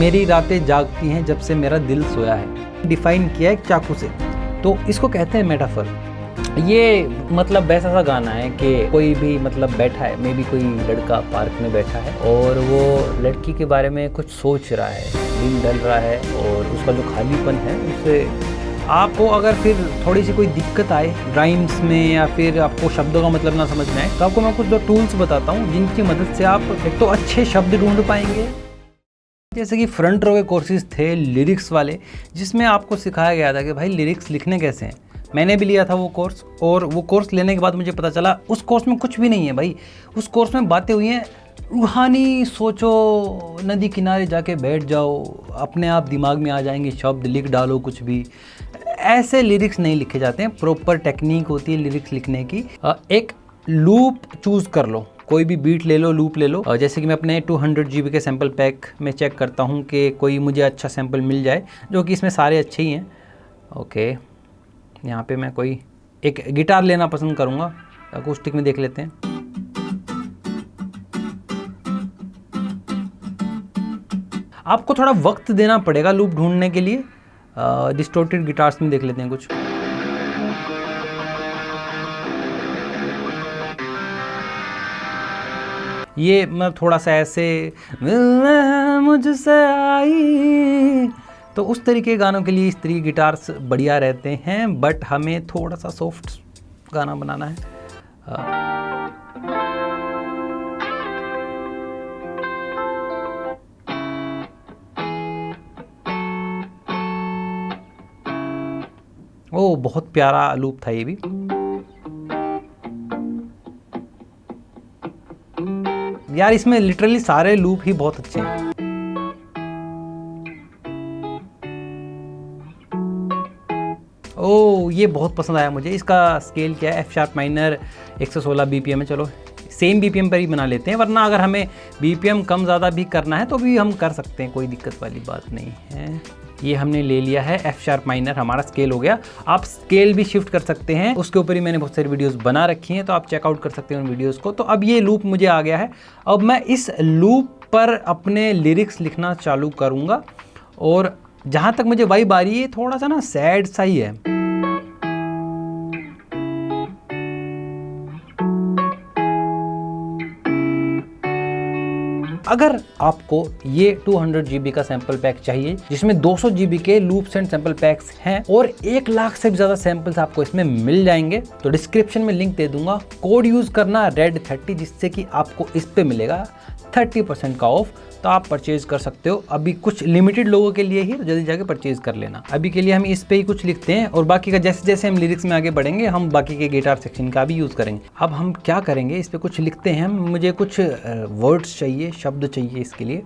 मेरी रातें जागती हैं जब से मेरा दिल सोया है। डिफाइन किया है चाकू से, तो इसको कहते हैं मेटाफर। ये मतलब वैसा सा गाना है कि कोई भी मतलब बैठा है, मे बी कोई लड़का पार्क में बैठा है और वो लड़की के बारे में कुछ सोच रहा है, दिन ढल रहा है और उसका जो खालीपन है उससे आपको अगर फिर थोड़ी सी कोई दिक्कत आए राइम्स में या फिर आपको शब्दों का मतलब ना समझ में आए, तो आपको मैं कुछ दो टूल्स बताता हूँ जिनकी मदद से आप एक तो अच्छे शब्द ढूंढ पाएंगे। जैसे कि फ्रंट रो के कोर्सेज थे लिरिक्स वाले, जिसमें आपको सिखाया गया था कि भाई लिरिक्स लिखने कैसे हैं। मैंने भी लिया था वो कोर्स, और वो कोर्स लेने के बाद मुझे पता चला उस कोर्स में कुछ भी नहीं है भाई। उस कोर्स में बातें हुई हैं रूहानी, सोचो, नदी किनारे जाके बैठ जाओ, अपने आप दिमाग में आ जाएंगे शब्द, लिख डालो कुछ भी। ऐसे लिरिक्स नहीं लिखे जाते हैं, प्रॉपर टेक्निक होती है लिरिक्स लिखने की। एक लूप चूज़ कर लो, कोई भी बीट ले लो, लूप ले लो। जैसे कि मैं अपने 200 GB के सैम्पल पैक में चेक करता हूँ कि कोई मुझे अच्छा सैम्पल मिल जाए, जो कि इसमें सारे अच्छे ही हैं। ओके, यहाँ पे मैं कोई एक गिटार लेना पसंद करूँगा, अकॉस्टिक में देख लेते हैं। आपको थोड़ा वक्त देना पड़ेगा लूप ढूंढने के लिए। डिस्टोर्टेड गिटार्स में देख लेते हैं कुछ। ये मैं थोड़ा सा ऐसे मुझसे आई, तो उस तरीके के गानों के लिए इस तरीके गिटार्स बढ़िया रहते हैं, बट हमें थोड़ा सा सॉफ्ट गाना बनाना है। ओ, बहुत प्यारा लूप था ये भी। यार इसमें लिटरली सारे लूप ही बहुत अच्छे हैं। ओह, ये बहुत पसंद आया मुझे। इसका स्केल क्या है? एफ शार्प माइनर 116 BPM है। चलो सेम BPM पर ही बना लेते हैं, वरना अगर हमें BPM कम ज़्यादा भी करना है तो भी हम कर सकते हैं, कोई दिक्कत वाली बात नहीं है। ये हमने ले लिया है एफ शार्प माइनर, हमारा स्केल हो गया। आप स्केल भी शिफ्ट कर सकते हैं, उसके ऊपर ही मैंने बहुत सारी वीडियोस बना रखी हैं, तो आप चेकआउट कर सकते हैं उन वीडियोस को। तो अब ये लूप मुझे आ गया है, अब मैं इस लूप पर अपने लिरिक्स लिखना चालू करूँगा। और जहाँ तक मुझे वाइब आ रही है, थोड़ा सा ना सैड सा ही है। अगर आपको ये 200 GB का सैंपल पैक चाहिए, जिसमें 200 GB के लूप्स एंड सैंपल पैक्स हैं और 1 लाख से भी ज़्यादा सैंपल्स आपको इसमें मिल जाएंगे, तो डिस्क्रिप्शन में लिंक दे दूंगा। कोड यूज़ करना RED30, जिससे कि आपको इस पे मिलेगा 30% का ऑफ। तो आप परचेज कर सकते हो। अभी कुछ लिमिटेड लोगों के लिए ही, तो जल्दी जाके परचेज कर लेना। अभी के लिए हम इस पे ही कुछ लिखते हैं, और बाकी का जैसे जैसे हम लिरिक्स में आगे बढ़ेंगे, हम बाकी के गिटार सेक्शन का भी यूज़ करेंगे। अब हम क्या करेंगे, इस पे कुछ लिखते हैं। मुझे कुछ वर्ड्स चाहिए, शब्द चाहिए इसके लिए।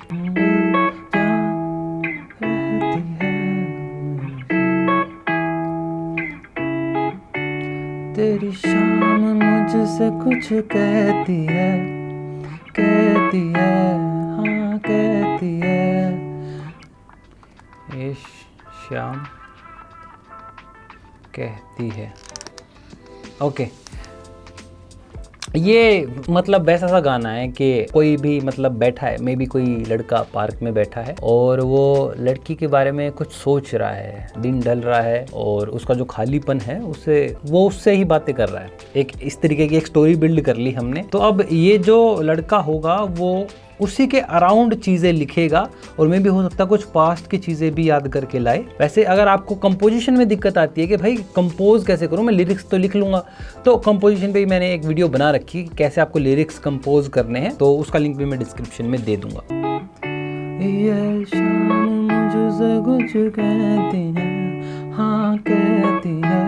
तेरी शाम मुझसे कुछ कहती है, कहती है, हाँ कहती है, ये शाम कहती है। ओके, ये मतलब वैसा सा गाना है कि कोई भी मतलब बैठा है, मे बी कोई लड़का पार्क में बैठा है और वो लड़की के बारे में कुछ सोच रहा है, दिन ढल रहा है और उसका जो खालीपन है उससे ही बातें कर रहा है। एक इस तरीके की एक स्टोरी बिल्ड कर ली हमने। तो अब ये जो लड़का होगा वो उसी के अराउंड चीज़ें लिखेगा, और मैं भी हो सकता है कुछ पास्ट की चीज़ें भी याद करके लाए। वैसे अगर आपको कंपोजिशन में दिक्कत आती है कि भाई कंपोज कैसे करूँ, मैं लिरिक्स तो लिख लूँगा, तो कंपोजिशन पे ही मैंने एक वीडियो बना रखी कैसे आपको लिरिक्स कंपोज करने हैं, तो उसका लिंक भी मैं डिस्क्रिप्शन में दे दूँगा। ये शाम मुझसे कुछ कहती है, हाँ कहती है।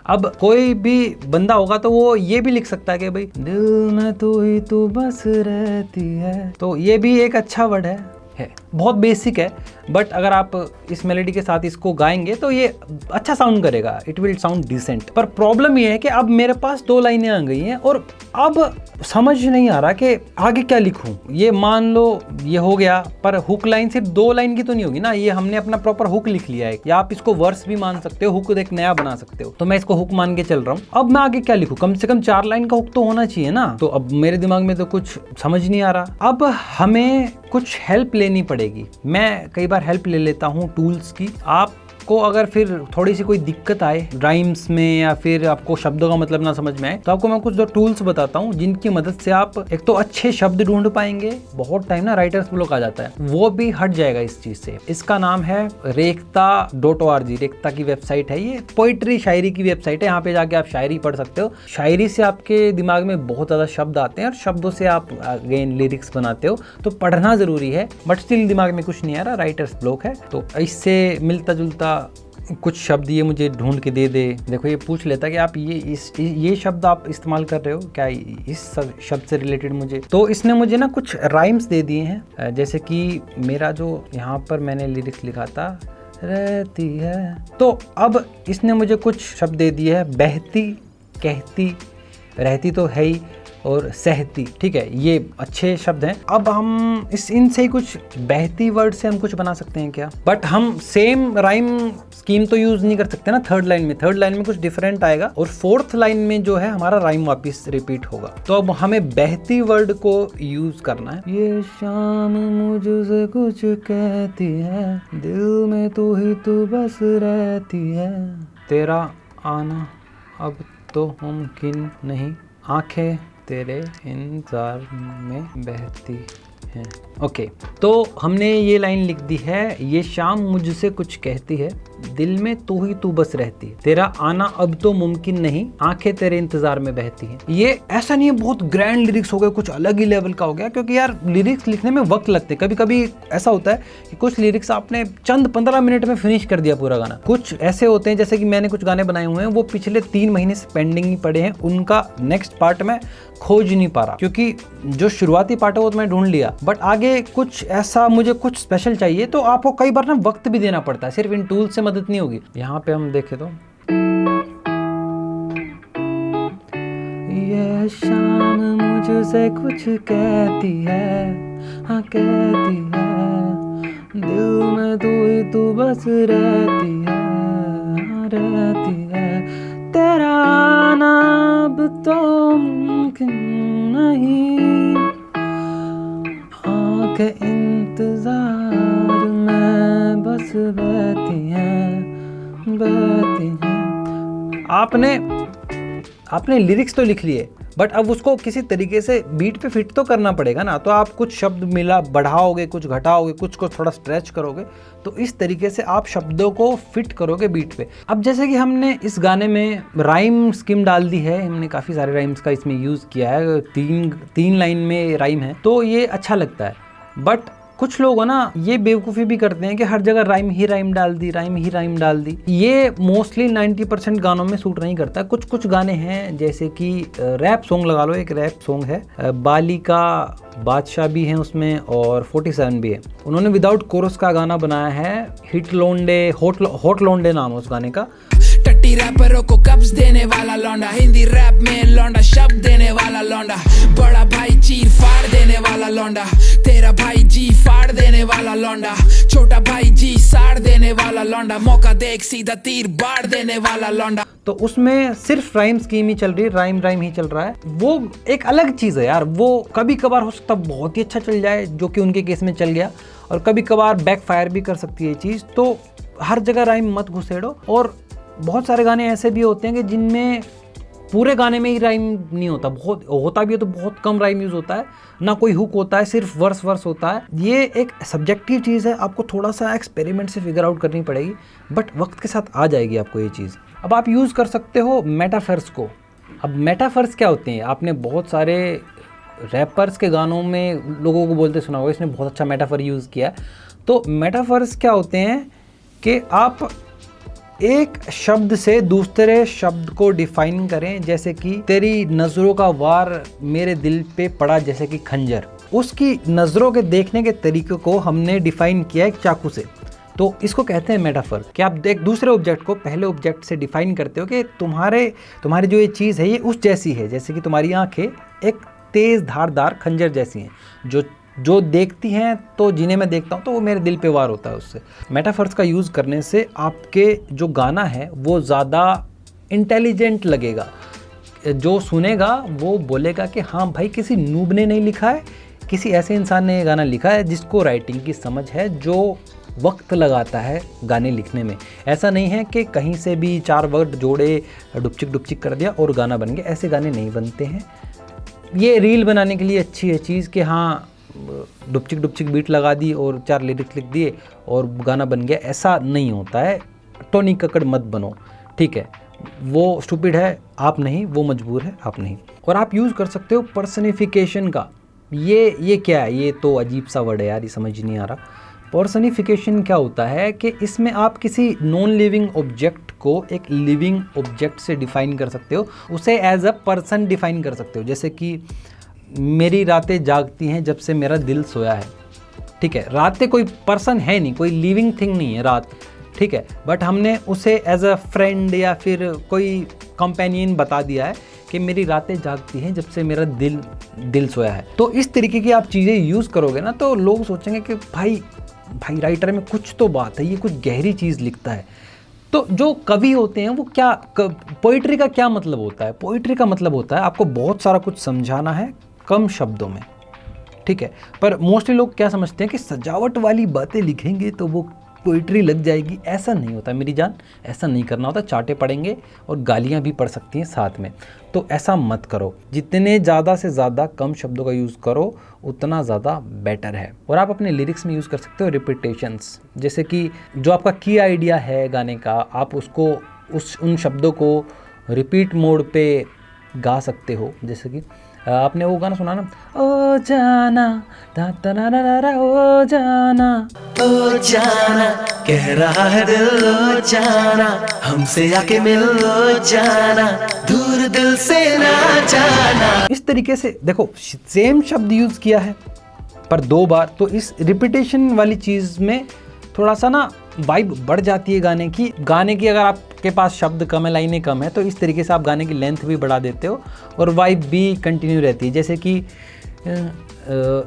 अब कोई भी बंदा होगा तो वो ये भी लिख सकता है कि भाई दिल में तू ही तू बस रहती है, तो ये भी एक अच्छा वर्ड है। बहुत बेसिक है, बट अगर आप इस मेलोडी के साथ इसको गाएंगे तो ये अच्छा साउंड करेगा, इट विल साउंड डिसेंट। पर प्रॉब्लम ये है कि अब मेरे पास 2 लाइनें आ गई हैं और अब समझ नहीं आ रहा कि आगे क्या लिखूं। ये मान लो ये हो गया, पर हुक लाइन सिर्फ 2 लाइन की तो नहीं होगी ना, ये हमने अपना प्रॉपर हुक लिख लिया है, या आप इसको वर्स भी मान सकते हो, हुक एक नया बना सकते हो। तो मैं इसको हुक मान के चल रहा हूँ। अब मैं आगे क्या लिखूं, कम से कम 4 लाइन का हुक तो होना चाहिए ना। तो अब मेरे दिमाग में तो कुछ समझ नहीं आ रहा। अब हमें कुछ हेल्प लेनी पड़ेगी। मैं कई बार हेल्प ले लेता हूँ टूल्स की। आपको अगर फिर थोड़ी सी कोई दिक्कत आए राइम्स में, या फिर आपको शब्दों का मतलब ना समझ में आए, तो आपको मैं कुछ 2 टूल्स बताता हूँ जिनकी मदद से आप एक तो अच्छे शब्द ढूंढ पाएंगे। बहुत टाइम ना राइटर्स ब्लॉक आ जाता है, वो भी हट जाएगा इस चीज से। इसका नाम है रेख्ता.org। रेख्ता की वेबसाइट है, ये पोइट्री शायरी की वेबसाइट है। यहाँ पे जाके आप शायरी पढ़ सकते हो। शायरी से आपके दिमाग में बहुत ज्यादा शब्द आते हैं और शब्दों से आप अगेन लिरिक्स बनाते हो, तो पढ़ना जरूरी है। बट स्टिल दिमाग में कुछ नहीं आ रहा, राइटर्स ब्लॉक है। तो इससे मिलता जुलता कुछ शब्द ये मुझे ढूंढ के दे दे। देखो ये पूछ लेता कि आप ये शब्द आप इस्तेमाल कर रहे हो क्या, इस शब्द से रिलेटेड मुझे। तो इसने मुझे ना कुछ राइम्स दे दिए हैं, जैसे कि मेरा जो यहाँ पर मैंने लिरिक्स लिखा था, रहती है, तो अब इसने मुझे कुछ शब्द दे दिए है। बहती, कहती, रहती तो है ही, और सहती। ठीक है, ये अच्छे शब्द हैं। अब हम इनसे ही कुछ बहती वर्ड से हम कुछ बना सकते हैं क्या, बट हम सेम राइम स्कीम तो यूज नहीं कर सकते ना थर्ड लाइन में। थर्ड लाइन में कुछ डिफरेंट आएगा और फोर्थ लाइन में जो है हमारा राइम वापस रिपीट होगा। तो अब हमें बहती वर्ड को यूज करना है। ये शाम मुझसे कुछ कहती है, दिल में तू ही तू बस रहती है, तेरा आना अब तो मुमकिन नहीं, आंखें तेरे इंतजार में बहती हैं। ओके, तो हमने ये लाइन लिख दी है, ये शाम मुझसे कुछ कहती है, दिल में तू ही तू बस रहती है, तेरा आना अब तो मुमकिन नहीं, आंखें तेरे इंतजार में बहती हैं। ये ऐसा नहीं है बहुत ग्रैंड लिरिक्स हो गए, कुछ अलग ही लेवल का हो गया, क्योंकि यार लिरिक्स लिखने में वक्त लगते हैं। कभी कभी ऐसा होता है कि कुछ लिरिक्स आपने चंद 15 मिनट में फिनिश कर दिया पूरा गाना। कुछ ऐसे होते हैं, जैसे कि मैंने कुछ गाने बनाए हुए हैं, वो पिछले 3 महीने से पेंडिंग ही पड़े हैं, उनका नेक्स्ट पार्ट में खोज नहीं पा रहा, क्योंकि जो शुरुआती पार्ट है वो तो मैं ढूंढ लिया, बट आगे कुछ ऐसा मुझे कुछ स्पेशल चाहिए। तो आपको कई बार ना वक्त भी देना पड़ता है, सिर्फ इन टूल्स से मदद नहीं होगी। यहाँ पे हम देखें तो ये शाम मुझसे कुछ कहती है, हाँ कहती है, दिल में तू ही तू बस रहती है, हाँ रहती है, तेरा आना अब तो मुमकिन नहीं, आंखें इंतजार में बस बहती हैं, बहती हैं। आपने लिरिक्स तो लिख लिए, बट अब उसको किसी तरीके से बीट पे फिट तो करना पड़ेगा ना। तो आप कुछ शब्द मिला बढ़ाओगे, कुछ घटाओगे, कुछ को थोड़ा स्ट्रेच करोगे, तो इस तरीके से आप शब्दों को फिट करोगे बीट पे। अब जैसे कि हमने इस गाने में राइम स्कीम डाल दी है, हमने काफ़ी सारे राइम्स का इसमें यूज़ किया है, 3 लाइन में राइम है, तो ये अच्छा लगता है। बट कुछ लोग ना ये बेवकूफ़ी भी करते हैं कि हर जगह राइम ही राइम डाल दी, राइम ही राइम डाल दी। ये मोस्टली 90% गानों में सूट नहीं करता। कुछ गाने हैं, जैसे कि रैप सॉन्ग लगा लो, एक रैप सॉन्ग है, बाली का बादशाह भी है उसमें और 47 भी है। उन्होंने विदाउट कोरस का गाना बनाया है, हिट लोंडे, हॉट लोंडे नाम है उस गाने का। टट्टी रैपरों को कब्ज देने वाला लौंडा, हिंदी रैप में लौंडा शब्द देने वाला लौंडा, बड़ा भाई चीर फाड़ देने वाला लौंडा, तेरा भाई जी फाड़ देने वाला लौंडा, छोटा भाई जी साड़ देने वाला लौंडा, मौका देख सीधा तीर बाड़ देने वाला लौंडा। तो उसमें सिर्फ राइम स्कीम ही चल रही है, राइम ही चल रहा है। वो एक अलग चीज़ है यार, वो कभी कभार हो सकता है बहुत ही अच्छा चल जाए, जो कि उनके केस में चल गया, और कभी कभार बैकफायर भी कर सकती है ये चीज़। तो हर जगह राइम मत घुसेड़ो। और बहुत सारे गाने ऐसे भी होते हैं कि जिनमें पूरे गाने में ही राइम नहीं होता, बहुत होता भी है तो बहुत कम राइम यूज़ होता है, ना कोई हुक होता है, सिर्फ वर्स होता है। ये एक सब्जेक्टिव चीज़ है, आपको थोड़ा सा एक्सपेरिमेंट से फिगर आउट करनी पड़ेगी, बट वक्त के साथ आ जाएगी आपको ये चीज़। अब आप यूज़ कर सकते हो मेटाफर्स को। अब मेटाफर्स क्या होते हैं, आपने बहुत सारे रैपर्स के गानों में लोगों को बोलते सुना होगा, इसने बहुत अच्छा मेटाफर यूज़ किया। तो मेटाफर्स क्या होते हैं कि आप एक शब्द से दूसरे शब्द को डिफाइन करें, जैसे कि तेरी नजरों का वार मेरे दिल पे पड़ा जैसे कि खंजर। उसकी नज़रों के देखने के तरीके को हमने डिफाइन किया एक चाकू से। तो इसको कहते हैं मेटाफर, कि आप एक दूसरे ऑब्जेक्ट को पहले ऑब्जेक्ट से डिफाइन करते हो कि तुम्हारी जो ये चीज़ है ये उस जैसी है, जैसे कि तुम्हारी आंखें एक तेज़ धारदार खंजर जैसी हैं जो देखती हैं, तो जिन्हें मैं देखता हूँ तो वो मेरे दिल पे वार होता है उससे। मेटाफर्स का यूज़ करने से आपके जो गाना है वो ज़्यादा इंटेलिजेंट लगेगा। जो सुनेगा वो बोलेगा कि हाँ भाई, किसी नूब ने नहीं लिखा है, किसी ऐसे इंसान ने ये गाना लिखा है जिसको राइटिंग की समझ है, जो वक्त लगाता है गाने लिखने में। ऐसा नहीं है कि कहीं से भी 4 वर्ड जोड़े, डुपचिक डुपचिक कर दिया और गाना बन गया। ऐसे गाने नहीं बनते हैं। ये रील बनाने के लिए अच्छी है चीज़ कि हाँ, डुपचिक डुपचिक बीट लगा दी और 4 लिरिक्स लिख दिए और गाना बन गया। ऐसा नहीं होता है। टोनी कक्कड़ मत बनो, ठीक है? वो स्टूपिड है, आप नहीं। वो मजबूर है, आप नहीं। और आप यूज़ कर सकते हो पर्सनिफिकेशन का। ये क्या है? ये तो अजीब सा वर्ड है यार, ये समझ नहीं आ रहा। पर्सनिफिकेशन क्या होता है कि इसमें आप किसी नॉन लिविंग ऑब्जेक्ट को एक लिविंग ऑब्जेक्ट से डिफ़ाइन कर सकते हो, उसे एज अ पर्सन डिफ़ाइन कर सकते हो। जैसे कि मेरी रातें जागती हैं जब से मेरा दिल सोया है, ठीक है? रातें कोई पर्सन है नहीं, कोई लिविंग थिंग नहीं है रात, ठीक है? बट हमने उसे एज अ फ्रेंड या फिर कोई कंपेनियन बता दिया है कि मेरी रातें जागती हैं जब से मेरा दिल सोया है। तो इस तरीके की आप चीज़ें यूज़ करोगे ना, तो लोग सोचेंगे कि भाई राइटर में कुछ तो बात है, ये कुछ गहरी चीज़ लिखता है। तो जो कवि होते हैं वो क्या, पोइट्री का क्या मतलब होता है? पोइट्री का मतलब होता है आपको बहुत सारा कुछ समझाना है कम शब्दों में, ठीक है? पर मोस्टली लोग क्या समझते हैं कि सजावट वाली बातें लिखेंगे तो वो पोइट्री लग जाएगी। ऐसा नहीं होता मेरी जान, ऐसा नहीं करना होता। चाटे पड़ेंगे और गालियाँ भी पड़ सकती हैं साथ में, तो ऐसा मत करो। जितने ज़्यादा से ज़्यादा कम शब्दों का यूज़ करो उतना ज़्यादा बेटर है। और आप अपने लिरिक्स में यूज़ कर सकते हो रिपीटेशंस। जैसे कि जो आपका की आइडिया है गाने का, आप उसको उन शब्दों को रिपीट मोड पे गा सकते हो। जैसे कि आपने वो गाना सुना ना, ओ जाना दा दा दा दा दा, ओ जाना कह रहा है दिल, ओ जाना हमसे आके मिल, ओ जाना दूर दिल से ना जाना। इस तरीके से देखो, सेम शब्द यूज़ किया है पर 2 बार, तो इस रिपीटेशन वाली चीज़ में थोड़ा सा ना वाइब बढ़ जाती है गाने की। अगर आपके पास शब्द कम है, लाइनें कम है, तो इस तरीके से आप गाने की लेंथ भी बढ़ा देते हो और वाइब भी कंटिन्यू रहती है। जैसे कि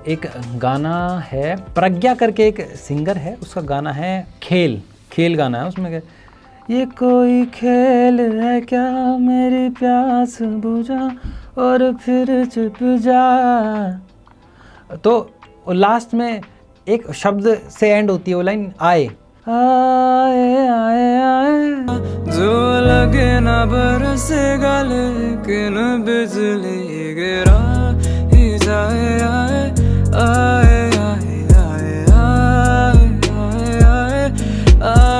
एक गाना है, प्रज्ञा करके एक सिंगर है, उसका गाना है खेल गाना है। उसमें क्या, ये कोई खेल है क्या, मेरी प्यास बुझा और फिर चुप जा। तो लास्ट में एक शब्द से एंड होती है वो लाइन, आए आए आए आए, जो लगे ना बरसेगा लेकिन बिजली गिरा ही जाए, आए आए आए आए आए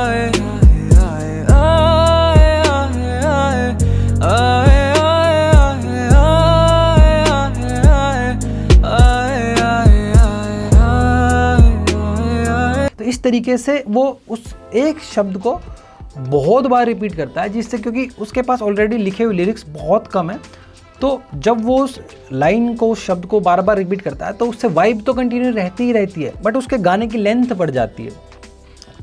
आए आए। तो इस तरीके से वो उस एक शब्द को बहुत बार रिपीट करता है, जिससे क्योंकि उसके पास ऑलरेडी लिखे हुए लिरिक्स बहुत कम है, तो जब वो उस लाइन को, उस शब्द को बार बार रिपीट करता है तो उससे वाइब तो कंटिन्यू रहती ही रहती है, बट उसके गाने की लेंथ बढ़ जाती है।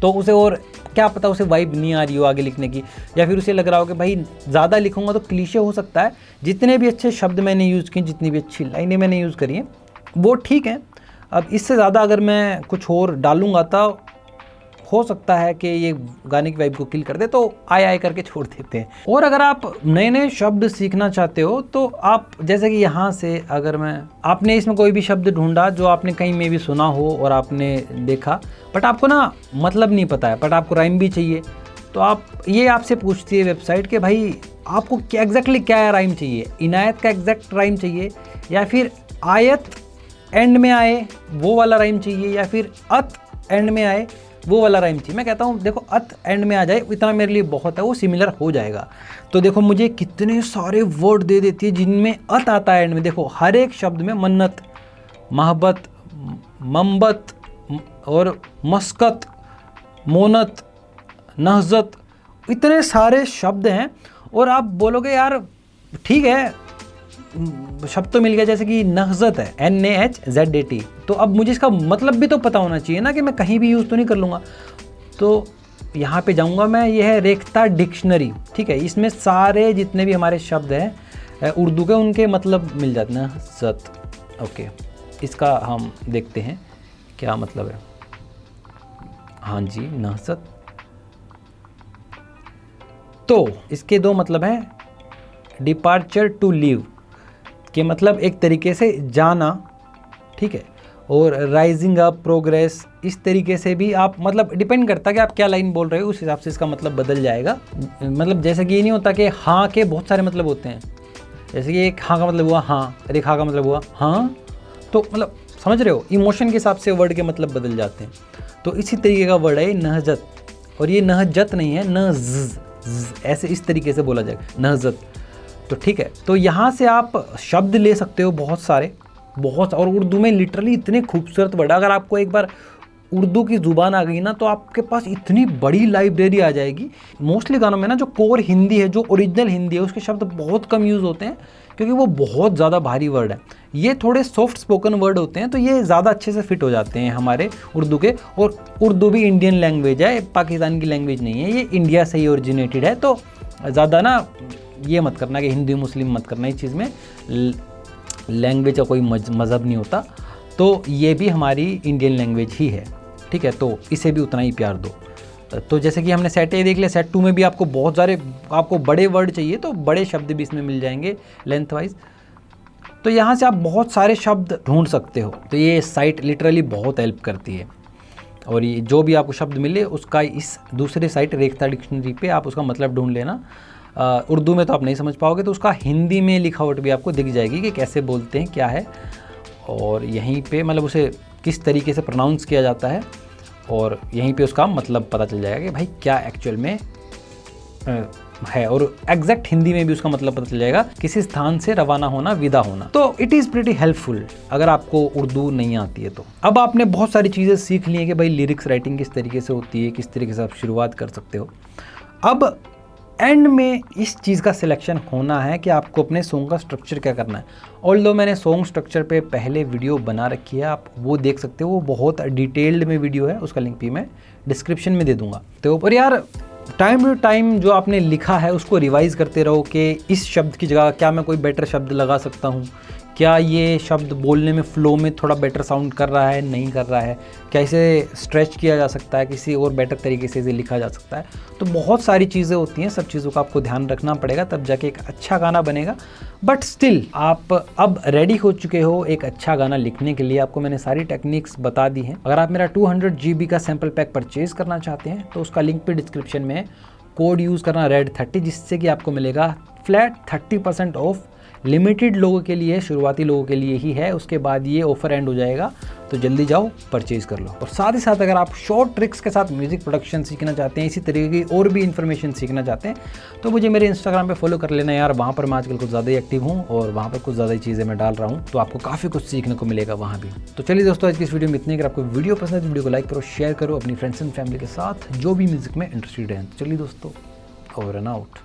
तो उसे, और क्या पता उसे वाइब नहीं आ रही हो आगे लिखने की, या फिर उसे लग रहा हो कि भाई ज़्यादा लिखूंगा तो क्लीशे हो सकता है। जितने भी अच्छे शब्द मैंने यूज़ किए, जितनी भी अच्छी लाइनें मैंने यूज़ करी हैं वो ठीक हैं। अब इससे ज़्यादा अगर मैं कुछ और डालूंगा तो हो सकता है कि ये गाने की वाइब को किल कर दे, तो आए करके छोड़ देते हैं। और अगर आप नए नए शब्द सीखना चाहते हो तो आप, जैसे कि यहाँ से अगर आपने इसमें कोई भी शब्द ढूंढा जो आपने कहीं में भी सुना हो और आपने देखा, बट आपको ना मतलब नहीं पता है, बट आपको राइम भी चाहिए, तो ये आपसे पूछती है वेबसाइट कि भाई आपको क्या एग्जैक्टली क्या राइम चाहिए। इनायत का एग्जैक्ट राइम चाहिए, या फिर आयत एंड में आए वो वाला राइम चाहिए, या फिर अत एंड में आए वो वाला राइम चाहिए। मैं कहता हूँ देखो, अत एंड में आ जाए इतना मेरे लिए बहुत है, वो सिमिलर हो जाएगा। तो देखो मुझे कितने सारे वर्ड दे देती है जिनमें अत आता है एंड में। देखो हर एक शब्द में मन्नत, मोहब्बत, मम्बत और मस्कत, मोनत, नहजत, इतने सारे शब्द हैं। और आप बोलोगे यार ठीक है, शब्द तो मिल गया, जैसे कि नहज़त है, NAHZAT। तो अब मुझे इसका मतलब भी तो पता होना चाहिए ना, कि मैं कहीं भी यूज़ तो नहीं कर लूँगा। तो यहाँ पे जाऊँगा मैं, ये है रेख्ता डिक्शनरी, ठीक है। इसमें सारे जितने भी हमारे शब्द हैं उर्दू के, उनके मतलब मिल जाते हैं। नहज़त, ओके, इसका हम देखते हैं क्या मतलब है। हाँ जी, नहज़त। तो इसके दो मतलब हैं, डिपार्चर टू लीव के मतलब एक तरीके से जाना, ठीक है, और राइजिंग अप, प्रोग्रेस, इस तरीके से भी आप मतलब डिपेंड करता है कि आप क्या लाइन बोल रहे हो, उस हिसाब से इसका मतलब बदल जाएगा। मतलब जैसे कि ये नहीं होता कि हाँ के बहुत सारे मतलब होते हैं, जैसे कि एक हाँ का मतलब हुआ हाँ, और एक हाँ का मतलब हुआ हाँ, तो मतलब समझ रहे हो, इमोशन के हिसाब से वर्ड के मतलब बदल जाते हैं। तो इसी तरीके का वर्ड है नहज़त, और ये नहज़त नहीं है, ऐसे इस तरीके से बोला जाएगा, नहज़त। तो ठीक है, तो यहाँ से आप शब्द ले सकते हो बहुत सारे, और उर्दू में लिटरली इतने खूबसूरत वर्ड। अगर आपको एक बार उर्दू की ज़ुबान आ गई ना, तो आपके पास इतनी बड़ी लाइब्रेरी आ जाएगी। मोस्टली गानों में ना जो कोर हिंदी है, जो ओरिजिनल हिंदी है, उसके शब्द बहुत कम यूज़ होते हैं, क्योंकि वो बहुत ज़्यादा भारी वर्ड है। ये थोड़े सॉफ्ट स्पोकन वर्ड होते हैं, तो ये ज़्यादा अच्छे से फिट हो जाते हैं हमारे उर्दू के। और उर्दू भी इंडियन लैंग्वेज है, पाकिस्तान की लैंग्वेज नहीं है, ये इंडिया से ही ओरिजिनेटेड है। तो ज़्यादा ना ये मत करना कि हिंदू मुस्लिम मत करना, इस चीज़ में लैंग्वेज का कोई मज़हब नहीं होता। तो ये भी हमारी इंडियन लैंग्वेज ही है, ठीक है, तो इसे भी उतना ही प्यार दो। तो जैसे कि हमने सेट ए देख लिया, सेट 2 में भी आपको बहुत सारे, आपको बड़े वर्ड चाहिए तो बड़े शब्द भी इसमें मिल जाएंगे लेंथ वाइज। तो यहाँ से आप बहुत सारे शब्द ढूंढ सकते हो। तो ये साइट लिटरली बहुत हेल्प करती है, और ये जो भी आपको शब्द मिले उसका इस दूसरे साइट रेख्ता डिक्शनरी पे आप उसका मतलब ढूंढ लेना। उर्दू में तो आप नहीं समझ पाओगे, तो उसका हिंदी में लिखावट भी आपको दिख जाएगी कि कैसे बोलते हैं, क्या है, और यहीं पे मतलब उसे किस तरीके से प्रोनाउंस किया जाता है, और यहीं पे उसका मतलब पता चल जाएगा कि भाई क्या एक्चुअल में है। और एग्जैक्ट हिंदी में भी उसका मतलब पता चल जाएगा, किसी स्थान से रवाना होना, विदा होना। तो इट इज़ प्रीटी हेल्पफुल अगर आपको उर्दू नहीं आती है तो। अब आपने बहुत सारी चीज़ें सीख ली हैं कि भाई लिरिक्स राइटिंग किस तरीके से होती है, किस तरीके से आप शुरुआत कर सकते हो। अब एंड में इस चीज़ का सिलेक्शन होना है कि आपको अपने सॉन्ग का स्ट्रक्चर क्या करना है। ऑल्दो मैंने सॉन्ग स्ट्रक्चर पे पहले वीडियो बना रखी है, आप वो देख सकते हो, वो बहुत डिटेल्ड में वीडियो है, उसका लिंक भी मैं डिस्क्रिप्शन में दे दूंगा। तो पर यार टाइम टू टाइम जो आपने लिखा है उसको रिवाइज़ करते रहो कि इस शब्द की जगह क्या मैं कोई बेटर शब्द लगा सकता हूँ, क्या ये शब्द बोलने में फ़्लो में थोड़ा बेटर साउंड कर रहा है, नहीं कर रहा है, क्या इसे स्ट्रेच किया जा सकता है, किसी और बेटर तरीके से इसे लिखा जा सकता है। तो बहुत सारी चीज़ें होती हैं, सब चीज़ों का आपको ध्यान रखना पड़ेगा, तब जाके एक अच्छा गाना बनेगा। बट स्टिल आप अब रेडी हो चुके हो एक अच्छा गाना लिखने के लिए। आपको मैंने सारी टेक्निक्स बता दी हैं। अगर आप मेरा 200 GB का सैम्पल पैक परचेज़ करना चाहते हैं तो उसका लिंक भी डिस्क्रिप्शन में है। कोड यूज़ करना RED30, जिससे कि आपको मिलेगा फ्लैट 30% ऑफ। लिमिटेड लोगों के लिए, शुरुआती लोगों के लिए ही है, उसके बाद ये ऑफर एंड हो जाएगा, तो जल्दी जाओ परचेज़ कर लो। और साथ ही साथ अगर आप शॉर्ट ट्रिक्स के साथ म्यूज़िक प्रोडक्शन सीखना चाहते हैं, इसी तरीके की और भी इन्फॉर्मेशन सीखना चाहते हैं, तो मुझे मेरे इंस्टाग्राम पे फॉलो कर लेना यार। वहाँ पर मैं आजकल कुछ ज़्यादा ही एक्टिव हूँ और वहाँ पर कुछ ज़्यादा ही चीज़ें मैं डाल रहा हूँ, तो आपको काफ़ी कुछ सीखने को मिलेगा वहाँ भी। तो चलिए दोस्तों, आज की इस वीडियो में इतनी। अगर आपको वीडियो पसंद है तो वीडियो को लाइक करो, शेयर करो अपनी फ्रेंड्स एंड फैमिली के साथ जो भी म्यूज़िक में इंटरेस्टेड हैं। चलिए दोस्तों, ओवर एंड आउट।